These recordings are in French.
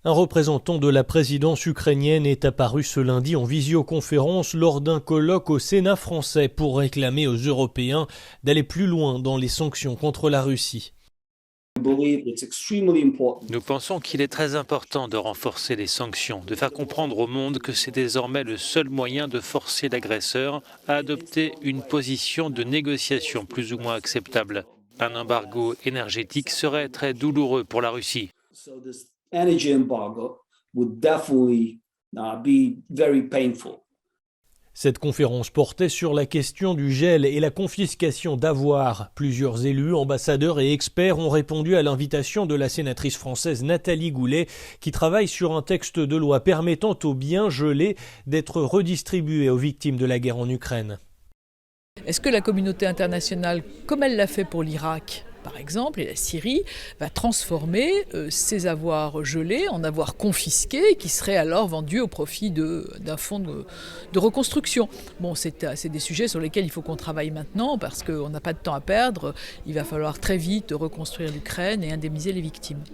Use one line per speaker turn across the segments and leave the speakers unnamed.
Un représentant de la présidence ukrainienne est apparu ce lundi en visioconférence lors d'un colloque au Sénat français pour réclamer aux Européens d'aller plus loin dans les sanctions contre la Russie.
Nous pensons qu'il est très important de renforcer les sanctions, de faire comprendre au monde que c'est désormais le seul moyen de forcer l'agresseur à adopter une position de négociation plus ou moins acceptable. Un embargo énergétique serait très douloureux pour la Russie.
Cette conférence portait sur la question du gel et la confiscation d'avoirs. Plusieurs élus, ambassadeurs et experts ont répondu à l'invitation de la sénatrice française Nathalie Goulet, qui travaille sur un texte de loi permettant aux biens gelés d'être redistribués aux victimes de la guerre en Ukraine.
Est-ce que la communauté internationale, comme elle l'a fait pour l'Irak, par exemple, et la Syrie, va transformer ces avoirs gelés en avoirs confisqués qui seraient alors vendus au profit d'un fonds de reconstruction. Bon, c'est des sujets sur lesquels il faut qu'on travaille maintenant parce qu'on n'a pas de temps à perdre. Il va falloir très vite reconstruire l'Ukraine et indemniser les victimes.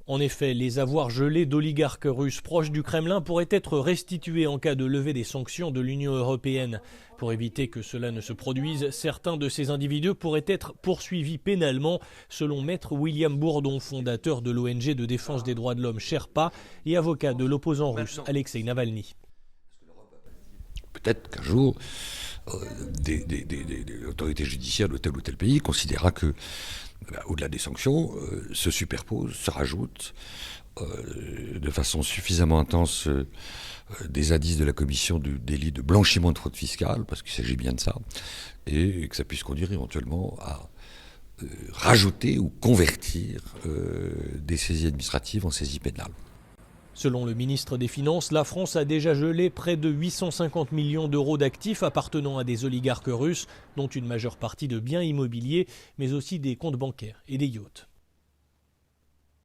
En effet, les avoirs gelés d'oligarques russes proches du Kremlin pourraient être restitués en cas de levée des sanctions de l'Union européenne. Pour éviter que cela ne se produise, certains de ces individus pourraient être poursuivis pénalement, selon Maître William Bourdon, fondateur de l'ONG de défense des droits de l'homme Sherpa et avocat de l'opposant russe Alexei Navalny.
Peut-être qu'un jour, des autorités judiciaires de tel ou tel pays considérera que, au-delà des sanctions, se superposent, se rajoutent de façon suffisamment intense des indices de la commission du délit de blanchiment de fraude fiscale, parce qu'il s'agit bien de ça, et que ça puisse conduire éventuellement à rajouter ou convertir des saisies administratives en saisies pénales.
Selon le ministre des Finances, la France a déjà gelé près de 850 millions d'euros d'actifs appartenant à des oligarques russes, dont une majeure partie de biens immobiliers, mais aussi des comptes bancaires et des yachts.